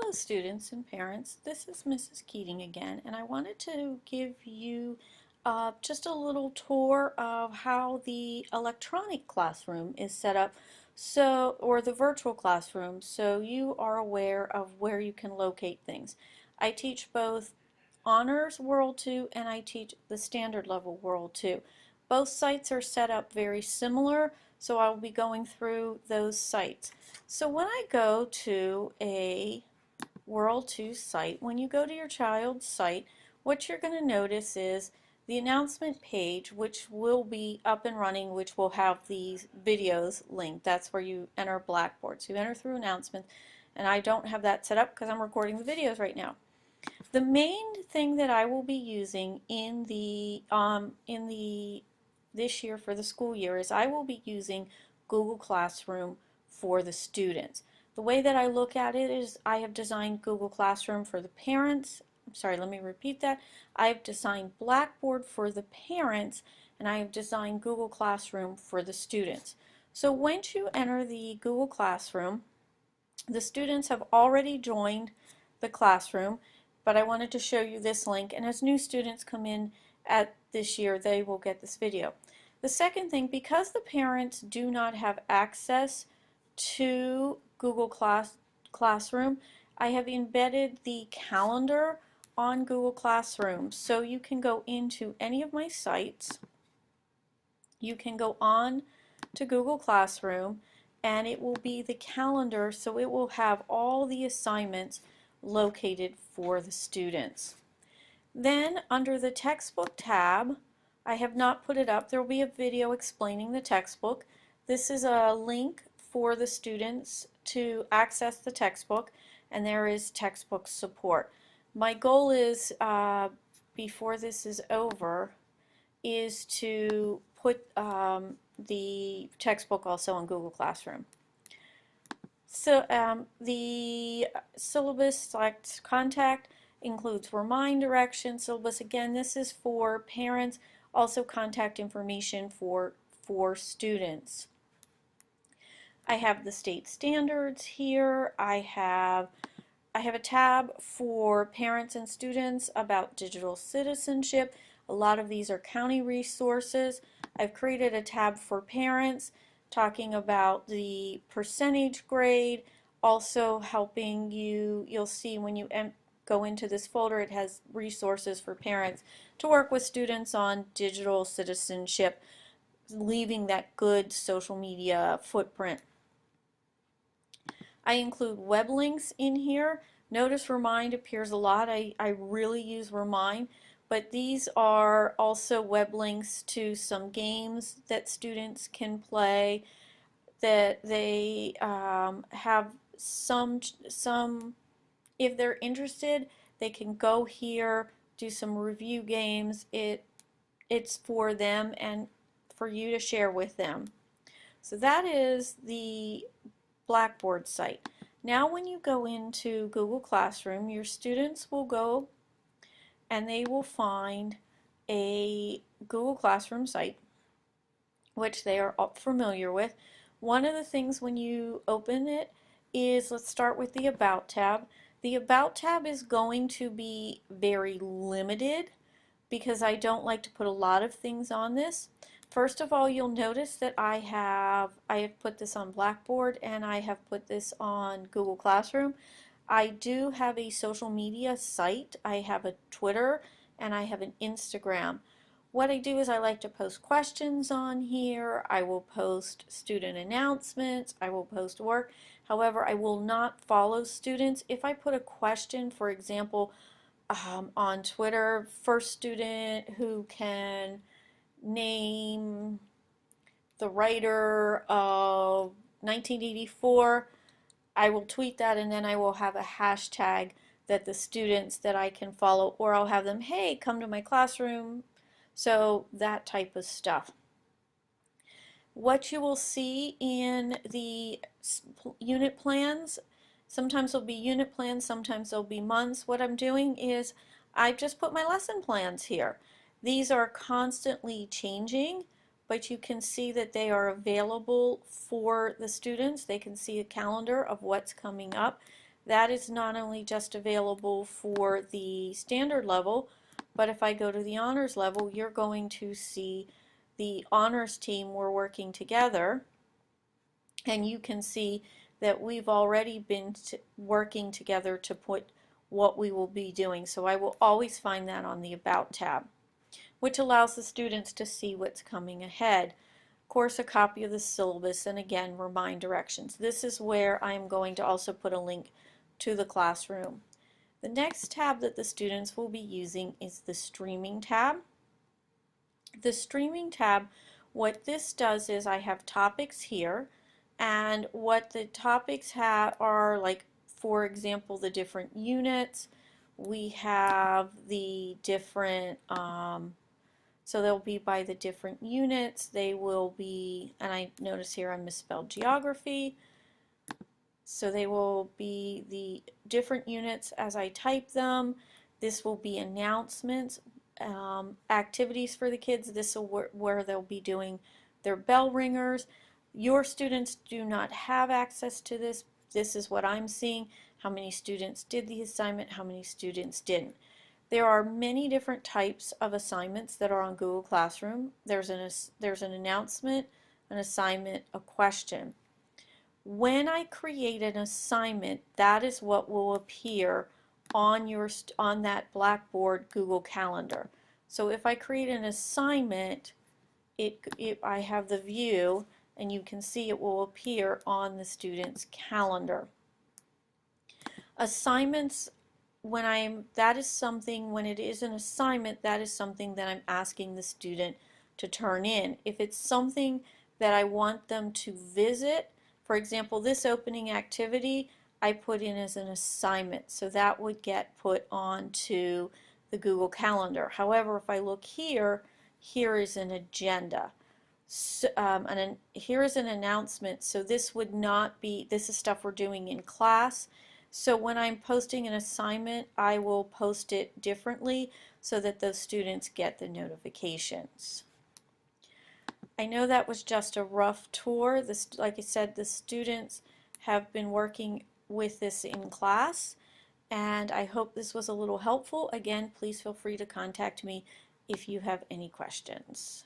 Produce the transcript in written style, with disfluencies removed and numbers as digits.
Hello students and parents, this is Mrs. Keating again, and I wanted to give you just a little tour of how the electronic classroom is set up, or the virtual classroom, so you are aware of where you can locate things. I teach both Honors World 2 and I teach the Standard Level World 2. Both sites are set up very similar, so I'll be going through those sites. So when I go to a World 2 site, when you go to your child's site, what you're going to notice is the announcement page, which will be up and running, which will have these videos linked. That's where you enter Blackboard. So you enter through announcements, and I don't have that set up because I'm recording the videos right now. The main thing that I will be using in the this year for the school year is I will be using Google Classroom for the students. The way that I look at it is I have designed Google Classroom for the parents. I'm sorry, let me repeat that. I have designed Blackboard for the parents, and I have designed Google Classroom for the students. So once you enter the Google Classroom, the students have already joined the classroom, but I wanted to show you this link, and as new students come in at this year, they will get this video. The second thing, because the parents do not have access to Google Classroom, I have embedded the calendar on Google Classroom. So you can go into any of my sites, you can go on to Google Classroom, and it will be the calendar, so it will have all the assignments located for the students. Then under the textbook tab, I have not put it up. There will be a video explaining the textbook. This is a link for the students to access the textbook, and there is textbook support. My goal is, before this is over, is to put the textbook also on Google Classroom. So the syllabus select contact includes remind directions. Syllabus, again, this is for parents, also contact information for students. I have the state standards here. I have a tab for parents and students about digital citizenship. A lot of these are county resources. I've created a tab for parents talking about the percentage grade, also helping you'll see when you go into this folder, it has resources for parents to work with students on digital citizenship, leaving that good social media footprint. I include web links in here. Notice Remind appears a lot. I really use Remind, but these are also web links to some games that students can play, that they have some, if they're interested, they can go here, do some review games. It's for them and for you to share with them. So that is the Blackboard site. Now when you go into Google Classroom, your students will go and they will find a Google Classroom site, which they are familiar with. One of the things when you open it is, let's start with the About tab. The About tab is going to be very limited because I don't like to put a lot of things on this. First of all, you'll notice that I have put this on Blackboard and I have put this on Google Classroom. I do have a social media site. I have a Twitter and I have an Instagram. What I do is I like to post questions on here. I will post student announcements. I will post work. However, I will not follow students. If I put a question, for example, on Twitter, first student who can name the writer of 1984, I will tweet that and then I will have a hashtag that the students that I can follow, or I'll have them, hey, come to my classroom. So that type of stuff. What you will see in the unit plans, sometimes there'll be unit plans, sometimes there'll be months. What I'm doing is I've just put my lesson plans here. These are constantly changing, but you can see that they are available for the students. They can see a calendar of what's coming up. that is not only just available for the standard level, but if I go to the honors level, you're going to see the honors team were working together, and you can see that we've already been working together to put what we will be doing. So I will always find that on the About tab, which allows the students to see what's coming ahead. Of course, a copy of the syllabus, and again, remind directions. This is where I'm going to also put a link to the classroom. The next tab that the students will be using is the Streaming tab. The Streaming tab, what this does is I have topics here, and what the topics have are, like, for example, the different units. We have the different, so they'll be by the different units. They will be, and I notice here I misspelled geography. So they will be the different units as I type them. This will be announcements, activities for the kids. This is where they'll be doing their bell ringers. Your students do not have access to this. This is what I'm seeing, how many students did the assignment, how many students didn't. There are many different types of assignments that are on Google Classroom. There's an announcement, an assignment, a question. When I create an assignment, that is what will appear on that Blackboard Google Calendar. So if I create an assignment, I have the view, and you can see it will appear on the student's calendar. Assignments, when it is an assignment, that is something that I'm asking the student to turn in. If it's something that I want them to visit, for example, this opening activity I put in as an assignment, so that would get put onto the Google Calendar. However, if I look here, here is an agenda. So, here is an announcement, so this would not be, this is stuff we're doing in class. So when I'm posting an assignment, I will post it differently so that those students get the notifications. I know that was just a rough tour. Like I said, the students have been working with this in class, and I hope this was a little helpful. Again, please feel free to contact me if you have any questions.